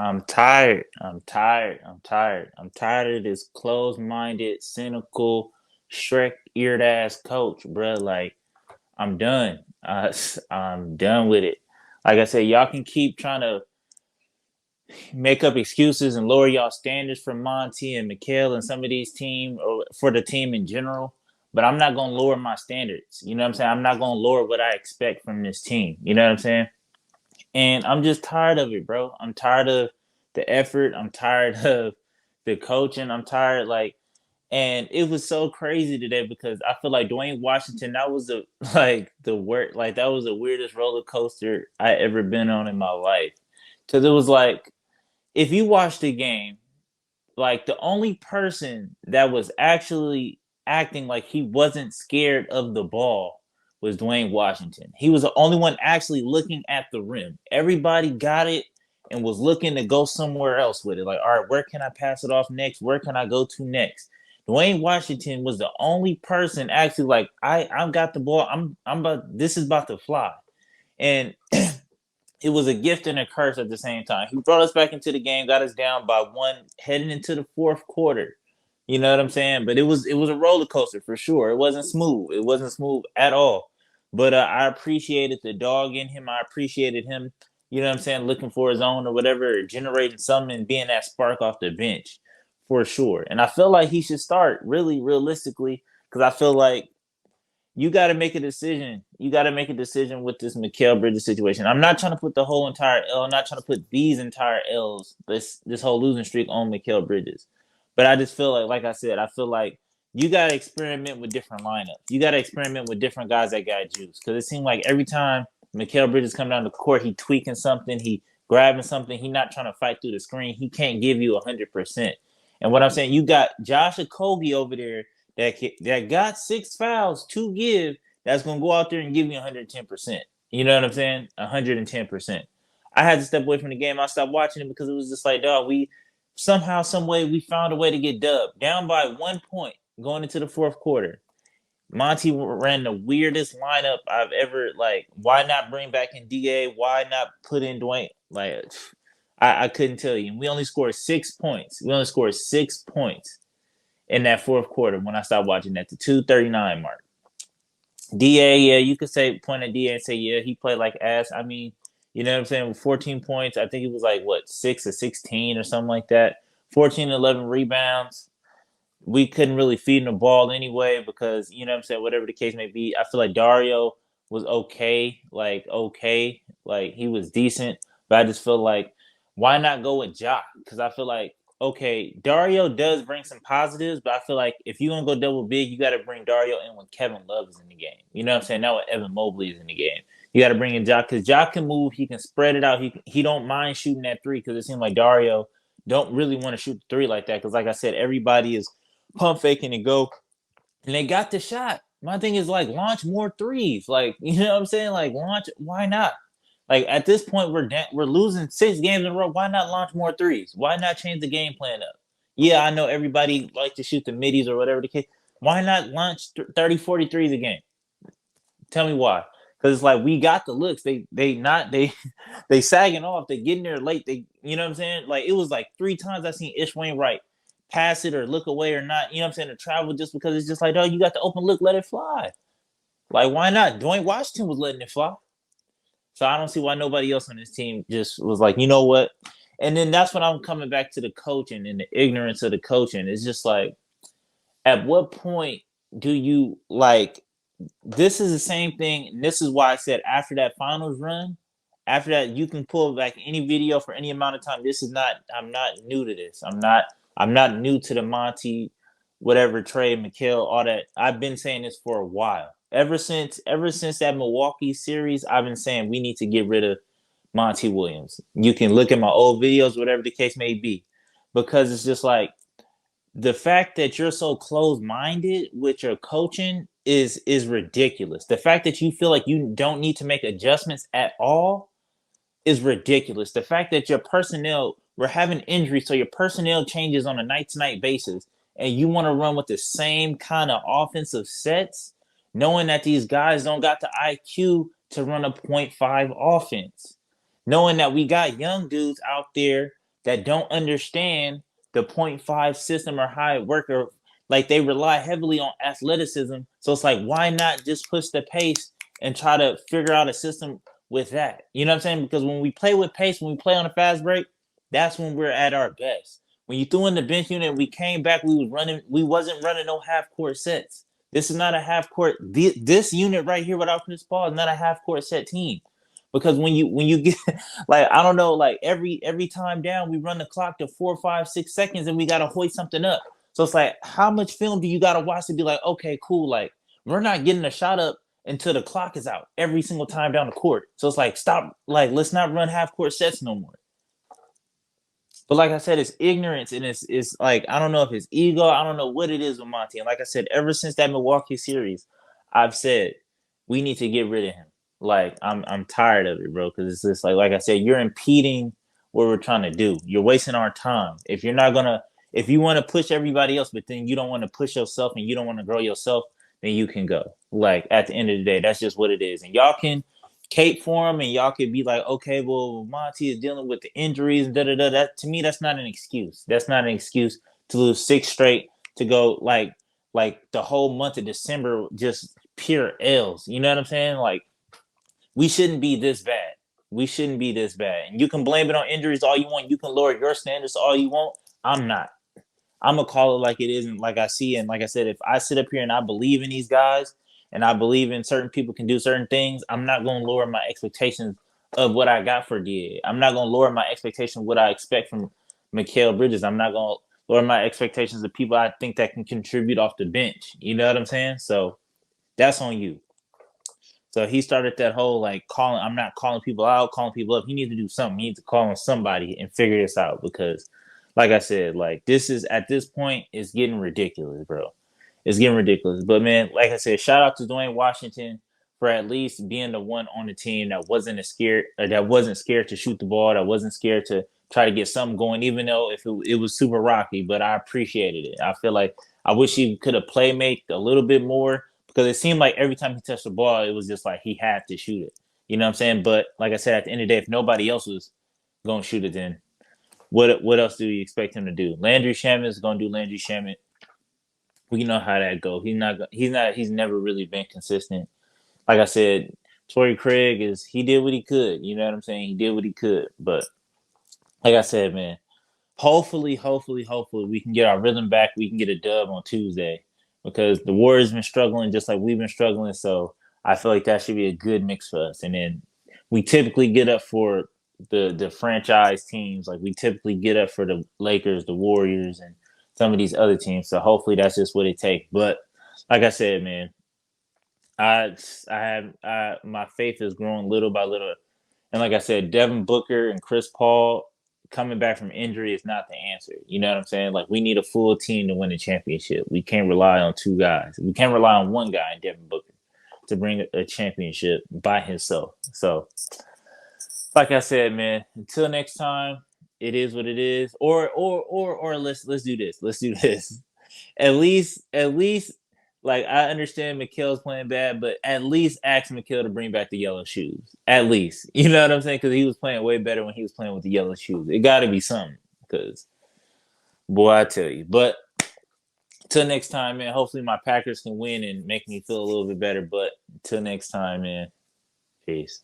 I'm tired. I'm tired. I'm tired. I'm tired of this closed-minded, cynical, Shrek-eared ass coach, bruh. Like, I'm done. I'm done with it. Like I said, y'all can keep trying to make up excuses and lower y'all standards for Monty and Mikhail and some of these team or for the team in general. But I'm not gonna lower my standards. You know what I'm saying? I'm not gonna lower what I expect from this team. You know what I'm saying? And I'm just tired of it, bro. I'm tired of the effort. I'm tired of the coaching. I'm tired, and it was so crazy today because I feel like Dwayne Washington, that was the that was the weirdest roller coaster I ever been on in my life. Cause it was like, if you watch the game, like the only person that was actually acting like he wasn't scared of the ball was Dwayne Washington. He was the only one actually looking at the rim. Everybody got it and was looking to go somewhere else with it. Like, all right, where can I pass it off next? Where can I go to next? Dwayne Washington was the only person actually like, I've got the ball. I'm about this is about to fly. And it was a gift and a curse at the same time. He brought us back into the game, got us down by one heading into the fourth quarter. You know what I'm saying? But it was a roller coaster for sure. It wasn't smooth. It wasn't smooth at all. But I appreciated the dog in him. I appreciated him. You know what I'm saying? Looking for his own or whatever, generating something and being that spark off the bench for sure. And I feel like he should start really realistically because I feel like you got to make a decision. You got to make a decision with this Mikal Bridges situation. I'm not trying to put the whole entire L. I'm not trying to put these entire L's, this whole losing streak on Mikal Bridges. But I just feel like I said, I feel like you got to experiment with different lineups. You got to experiment with different guys that got juice. Because it seemed like every time Mikal Bridges come down the court, he tweaking something, he grabbing something. He not trying to fight through the screen. He can't give you 100%. And what I'm saying, you got Josh Okogie over there that got 6 fouls to give, that's gonna go out there and give me 110%. You know what I'm saying? 110%. I had to step away from the game. I stopped watching it because it was just like, dog, we somehow, some way, we found a way to get dubbed. Down by 1 point going into the fourth quarter. Monty ran the weirdest lineup I've ever like. Why not bring back in DA? Why not put in Dwayne? Like, I couldn't tell you. We only scored 6 points. We only scored 6 points in that fourth quarter when I stopped watching at the 2:39 mark. Da, yeah, you could say point at Da and say, yeah, he played like ass. I mean, you know what I'm saying? With 14 points, I think it was like what 6 or 16 or something like that. 14, 11 rebounds. We couldn't really feed him the ball anyway because you know what I'm saying. Whatever the case may be, I feel like Dario was okay, like he was decent, but I just feel like why not go with Jock? Because I feel like okay, Dario does bring some positives, but I feel like if you're gonna go double big, you got to bring Dario in when Kevin Love is in the game. You know what I'm saying? Now when Evan Mobley is in the game, you got to bring in Jock because Jock can move, he can spread it out, he don't mind shooting that three because it seems like Dario don't really want to shoot the three like that because like I said, everybody is pump faking and go, and they got the shot. My thing is like launch more threes, like you know what I'm saying, like launch. Why not? Like at this point, we're losing 6 games in a row. Why not launch more threes? Why not change the game plan up? Yeah, I know everybody like to shoot the middies or whatever the case. Why not launch 30, 40 threes a game? Tell me why. Because it's like we got the looks. They sagging off. They getting there late. They you know what I'm saying? Like it was like 3 times I seen Ish Wainwright pass it or look away or not. You know what I'm saying? To travel just because it's just like, oh, you got the open look, let it fly. Like why not? Dwayne Washington was letting it fly. So I don't see why nobody else on this team just was like, you know what? And then that's when I'm coming back to the coaching and the ignorance of the coaching. It's just like, at what point do you like? This is the same thing. And this is why I said after that finals run, after that you can pull back any video for any amount of time. This is not. I'm not new to this. I'm not new to the Monty, whatever trade, McHale, all that. I've been saying this for a while. Ever since that Milwaukee series, I've been saying we need to get rid of Monty Williams. You can look at my old videos, whatever the case may be, because it's just like the fact that you're so close-minded with your coaching is ridiculous. The fact that you feel like you don't need to make adjustments at all is ridiculous. The fact that your personnel we're having injuries, so your personnel changes on a night-to-night basis, and you want to run with the same kind of offensive sets, knowing that these guys don't got the IQ to run a point 0.5 offense, knowing that we got young dudes out there that don't understand the point five system or how it work, or like they rely heavily on athleticism. So it's like, why not just push the pace and try to figure out a system with that? You know what I'm saying? Because when we play with pace, when we play on a fast break, that's when we're at our best. When you threw in the bench unit, we came back, we wasn't running no half court sets. This is not a half court. This unit right here without Chris Paul is not a half court set team. Because when you get like, I don't know, like every time down we run the clock to 4, 5, 6 seconds and we gotta hoist something up. So it's like, how much film do you gotta watch to be like, okay, cool, like we're not getting a shot up until the clock is out every single time down the court. So it's like, stop, like let's not run half court sets no more. But like I said, it's ignorance, and it's like, I don't know if it's ego, I don't know what it is with Monty. And like I said, ever since that Milwaukee series, I've said we need to get rid of him. Like I'm tired of it, bro. Because it's just like I said, you're impeding what we're trying to do. You're wasting our time. If you're not gonna, if you want to push everybody else, but then you don't want to push yourself and you don't want to grow yourself, then you can go. Like at the end of the day, that's just what it is. And y'all can cape for him, and y'all could be like, okay, well, Monty is dealing with the injuries and da da da. That, to me, that's not an excuse. That's not an excuse to lose six straight, to go like the whole month of December just pure L's. You know what I'm saying? Like, we shouldn't be this bad. We shouldn't be this bad. And you can blame it on injuries all you want. You can lower your standards all you want. I'm not. I'm gonna call it like it is, and like I see. And like I said, if I sit up here and I believe in these guys, and I believe in certain people can do certain things, I'm not gonna lower my expectations of what I got for DA. I'm not gonna lower my expectations of what I expect from Mikal Bridges. I'm not gonna lower my expectations of people I think that can contribute off the bench. You know what I'm saying? So that's on you. So he started that whole like calling. I'm not calling people out, calling people up. He needs to do something. He needs to call on somebody and figure this out, because, like I said, like this is, at this point, it's getting ridiculous, bro. It's getting ridiculous. But man, like I said, shout out to Dwayne Washington for at least being the one on the team that wasn't scared to shoot the ball, that wasn't scared to try to get something going, even though if it was super rocky. But I appreciated it. I feel like I wish he could have playmate a little bit more, because it seemed like every time he touched the ball, it was just like he had to shoot it. You know what I'm saying? But like I said, at the end of the day, if nobody else was going to shoot it, then what else do you expect him to do? Landry Shamet is going to do Landry Shamet. We know how that goes. He's never really been consistent. Like I said, Torrey Craig he did what he could. You know what I'm saying? He did what he could. But like I said, man, hopefully we can get our rhythm back. We can get a dub on Tuesday, because the Warriors been struggling just like we've been struggling. So I feel like that should be a good mix for us. And then we typically get up for the franchise teams. Like we typically get up for the Lakers, the Warriors, and some of these other teams. So hopefully that's just what it takes. But like I said, man, my faith is growing little by little. And like I said, Devin Booker and Chris Paul coming back from injury is not the answer. You know what I'm saying? Like, we need a full team to win a championship. We can't rely on two guys. We can't rely on one guy, Devin Booker, to bring a championship by himself. So, like I said, man, until next time, it is what it is. Or let's do this. Let's do this. At least, like, I understand Mikal's playing bad, but at least ask Mikal to bring back the yellow shoes. At least, you know what I'm saying? Because he was playing way better when he was playing with the yellow shoes. It got to be something. Because, boy, I tell you. But till next time, man. Hopefully my Packers can win and make me feel a little bit better. But till next time, man. Peace.